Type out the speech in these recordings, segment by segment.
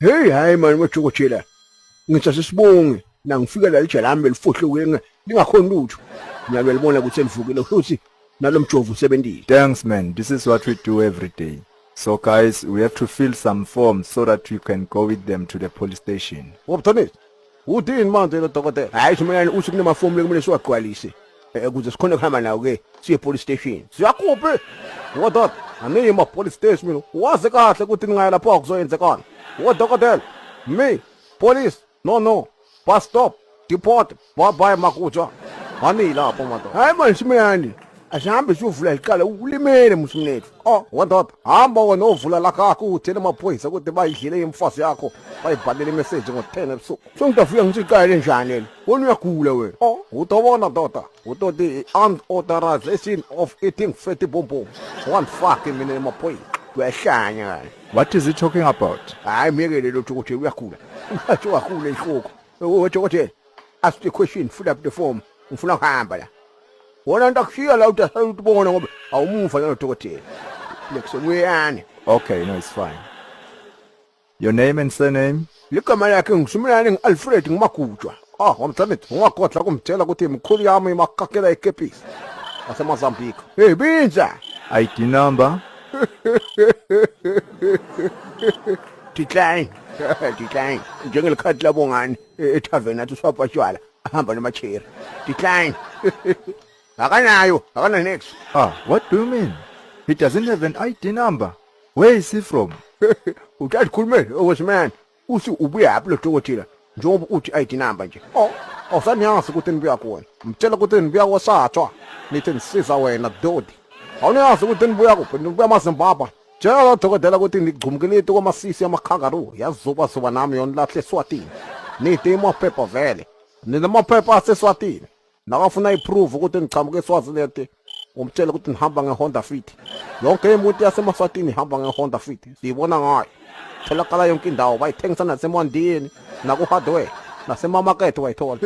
Hey hayi man wejokotela. Ngisasisibonge nangifika la lijala lami belifohlokile lingakhona lutho. Ngiyabelibona ukuthi selivukile futhi nalomjovo usebenzile. Thanks, man. This is what we do every day. So, guys, we have to fill some forms so that you can go with them to the police station. Wobthonisi. Udini manje lo dokotela? Hayi simelane uthi kunamafomu lekumele siwagcwalise. Ukuze sikhone ukuhamba nawo ke siye police station. Siyakuphi? Ngoba aniye ma police station mina. Wazi kahle ukuthi ningaya lapho akuzoyenzekana. Dokotela. Me, police. No. Bus stop. Deport. Bye makutsha. Hani lapho manje. Hayi manje simelane. Asihambe siyovula iqala ulimele musumnethu. Wadoda hamba wena ovula la kakho uthele amaphoyisa ukuthi bayidlile imfasi yakho bayibhalele imessage ngo10 ebusuku. So ngidafika ngithi iqala njani yena? Wona uyagula wena. Utobona doda. Utoti unauthorization of eating fatty bonbon. One fucking mina emaphoyisa. Kuyahlanya kana. What is he talking about? Hayi miyekele lo dokotela uyagula. Ushathi wagula inhloko. Dokotela, ask the question, fill up the form. Ngifuna ukuhamba la. Wona ndakushiya la utubona ngoba awumuva nalo dokotela. Lekusebuyani. Okay, no, it's fine. Your name and surname? Ligama lakhe ngisumelane ngiAlfred ngimagujwa. Wamthanethi ungagodla kumtshela ukuthi imkhulu yami imakakela ekepisi. AseMozambique. Hey binza. ID number? Decline. Njengelikhadi labongani ethaveni athi uswaphatshwala ahamba namacheri. Decline. Akanayo next. What do you mean? He doesn't have an ID number. Where is he from? Uthi khulumele owesman. Uthi ubuya apho lo dokotela njengoba uthi ID number nje. Awusanyazi ukuthi nibuya khona. Mtshela ukuthi nibuya kwasathwa. Nithi nisiza wena dodi. Awunazi ukuthi nibuya kuphi? Nibuya maZimbabwe. Tshela lo dokotela ukuthi ngigcumukile into kwamasisi amakangaroo. Yazuba nami yona lahle eSwatini. Nithi amaphepha vele. Ninamaphepha aseSwatini. Nakafuna iprove ukuthi ngichamuke eSwaziland umtshela ukuthi ngihamba ngeHonda Fit. Yonke imoto yaseMaswatini ihamba ngeHonda Fit. Siyibona ngayo. Tholakala yonke indawo bayithengisa naseMondini nakuHardware nasemamarket wayithola.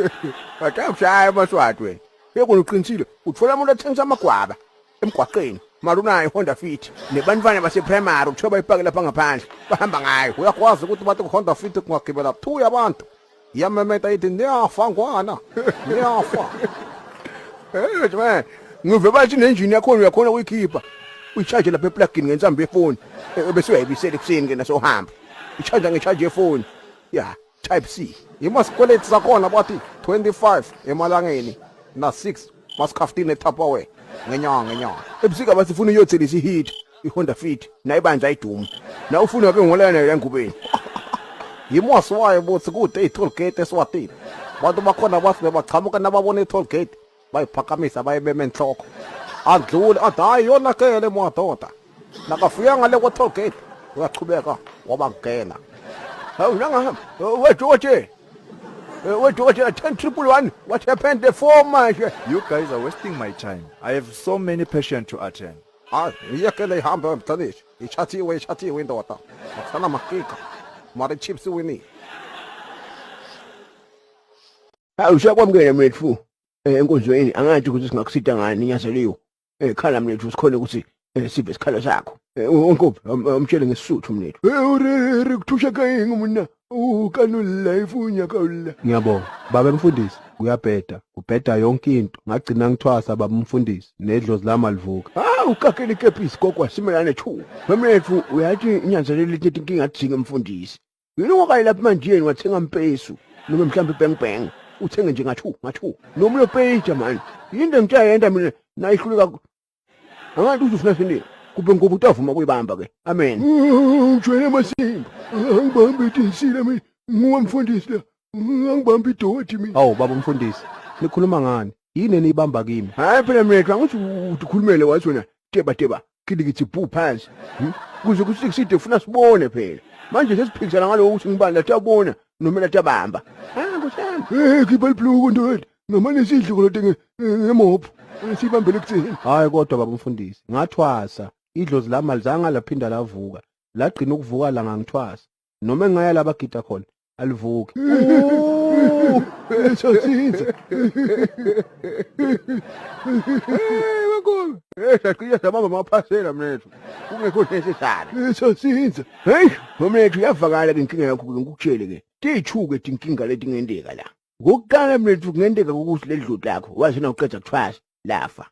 Akakushaya eMaswati wena. Bekunoqinisile uthola umuntu othengisa amagwaba emgwaqeni. Malunayo iHonda Fit. Nebantwana baseprimary uthola bayipake lapha ngaphandle. Bahamba ngayo. Uyakwazi ukuthi bathi kuHonda Fit kungagibela 2 yabantu. Yamemeta ithi niyafa ngwana. Niyafa. Man, ngive bathi nenjini yakho uyakhona ukuyikhipha. Uyicharge lapha eplugini ngensambo yefoni. Bese uyayibisela ekuseni ke nasohamba. Icharge ngecharge yefoni. Yeah, type C. Imaskweleti sakhona bathi 25 emalangeni na 6 mas15 eTupperware ngenyanga. Ebusika basifuna uyothelisa ihit iHonda Fit nayibanja idumo. Na ufuna ke ngolana la ngubeni. Yimosi wayo bothi kude itoll gate eSwatini. Bantu bakhona bathi bachamuka nababona itoll gate bayiphakamisa bayibeme enhloko. Adlule hayi yona kele madoda. Nakafika ngale kwa toll gate uyachubeka wabangena. Hawu nangahamba. Wejothe 10111 what happened the form manje? You guys are wasting my time. I have so many patients to attend. Iyekele ihamba emthanisi. Ichathiwe indoda. Akusana makika. Mara chips wini. Usakwamukele mfethu. Enkonzweni angathi ukuthi singakusita ngani inyaseliwe. Khala mfethu sikhona ukuthi sibe isikhala sakho. Onkophi umtshele ngesisuthu mfethu. Uri kuthusha kayini mina. Kanula ifunya kawula. Ngiyabonga. Baba mfundisi, uyabheda. Ubheda yonke into. Ngagcina ngithwasa baba mfundisi. Nedlozi lami alivuka. Ukakele ikepisi kokwa simelane chu. Mfethu uyathi inyanzelele into inkinga athinga mfundisi. Yini ngokayi lapha manje wathenga impesu noma mhlawumbe bang uthenge nje ngathu noma lo page man yini ngitshayenda mina nayihluleka angathi uzufuna sini kube ngoba utavuma kuyibamba ke amen ujwele masimba angibambe idisile mina ngumfundisi la angibambe idoti mina awu baba mfundisi nikhuluma ngani yini enibamba kimi hayi phela mina ngithi ukhulumele wathi wena teba kidikithi bhu phansi kuze kuthi kuside ufuna sibone phela manje sesiphikisana ngalo ukuthi ngibani lathi abona noma lathi abamba kusami khipha ibhluku ndoda ngamane sidle kolode ngemopho sibambele kuthini hayi kodwa baba mfundisi ngathwasa idlozi lami alizanga laphinda lavuka lagcina ukuvuka la ngangithwasa noma engaya labagida khona alivuki sosinza Nkobe. Saqhina sabamba amaphasela mnethu. Kungekho necessary. Sasinza. Hey, mnethu yavakala ke inkinga yakho ngikutshele ke. Tithuke inkinga leti ngendeka la. Ngokuqala mnethu kungenteka ukuthi ledludi lakho wazi na uqeda kuthwasa lafa.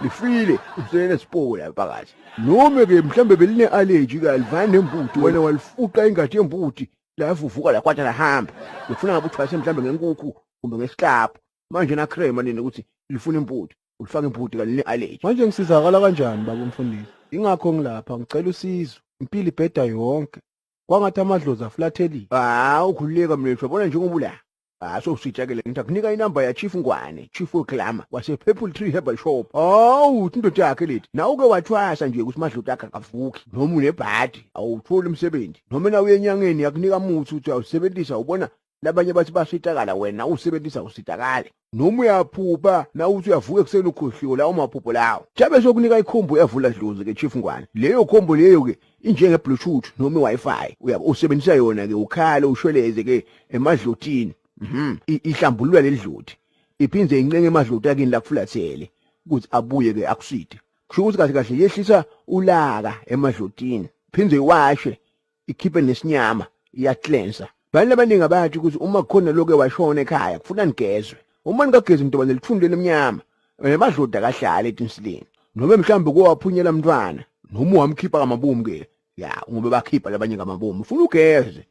Lifile usele sipola phakathi. Noma ke mhlambe beline allergy ka alivani nembuti wena walifuqa ingadi yembuti la vuvuka la kwathi lahamba. Ufuna ngabe uthwase mhlambe ngenkukhu kumbe ngesiklaphu. Manje na crema nini ukuthi lifuna imbuti. Ulifaka imbuti kaline allergy. Manje ngisizakala kanjani baba umfundisi? Ingakho ngilapha ngicela usizo. Impilo ibheda yonke. Kwangathi amadlozi aflathelile. Ukhululeka mnethu yabona njengoba ula. So usitshekele ngitakunika inamba ya Chief Ngwane, Chief Oklama, wase Purple Tree Herbal Shop. Uthi indoda yakhe lethi. Na uke wathwasa nje ukuthi madlozi akhe akavuki. Noma unebhadi, awutholi umsebenzi. Noma na uyenyangeni yakunika umuthi uthi awusebenzisa ubona labanye bathi basitakala wena usebenzisa usitakale. Noma uyaphupha na uthi uyavuka kuseni ukhohliwe la umaphupho lawo. Jabe sokunika ikhombo yavula dlozi ke Chief Ngwane. Leyo khombo leyo ke injenge Bluetooth noma iWi-Fi. Uyabo usebenzisa yona ke ukhala ushweleze ke emadlotini. Ihlambulula ledludi. Iphinze incenye emadloti akini la kufulathele ukuthi abuye ke akuside. Kusho ukuthi kahle kahle yehlisa ulaka emadlotini. Phinze iwashe ikhiphe nesinyama iya cleanser. Bani labaningi abathi ukuthi uma khona lokho washona ekhaya kufuna nigezwe. Uma ningagezi into bazilithundele eminyama emadloti akahlala etinsileni. Noma mhlambe kwaphunyela umntwana noma uhamkhipha kamabomu ke. Ya ngoba bakhipha labanye kamabomu. Ufuna ugeze.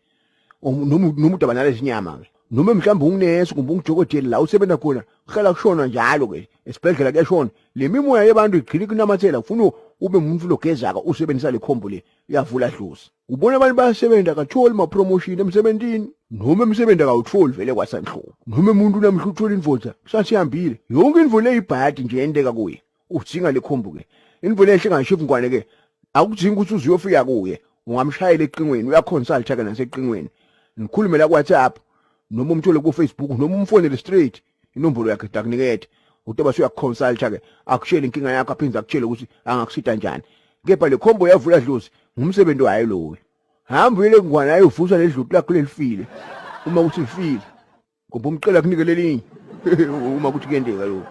Noma umuntu abanale izinyama ke. Noma mhlambe unginesi kumbe ungijokotela la usebenza khona uhlala kushona njalo ke esibhedlela kuyashona le mimoya yebantu igcina kunamathela ufuna ube umuntu logezaka usebenzisa le khombo le uyavula dlozi ubona abantu bayasebenza katholi ma promotion emsebenzini noma emsebenzi akawutholi vele kwasanhlobo noma umuntu namhla uthola indvodza sasihambile yonke indvo le ibhadi nje yendeka kuye udinga le khombo ke indvo le ehle ngashifu ngwane ke akudingi ukuthi uzuyofika kuye ungamshayela eqingweni uyaconsult ke naseqingweni nikhulume la WhatsApp noma umthole ku Facebook noma umfonele straight inombolo yakhe dakunikethe utoba uyakuconsulta ke akushela inkinga yakho aphinza akutshela ukuthi angakusita kanjani kepha le khombo yavula dlozi ngumsebenzi wayo lo hambile ngwana ayo uvusa ledluti lakho lelifile uma uthi lifile ngoba umcela kunike lelinye uma kuthi kuyendeka lo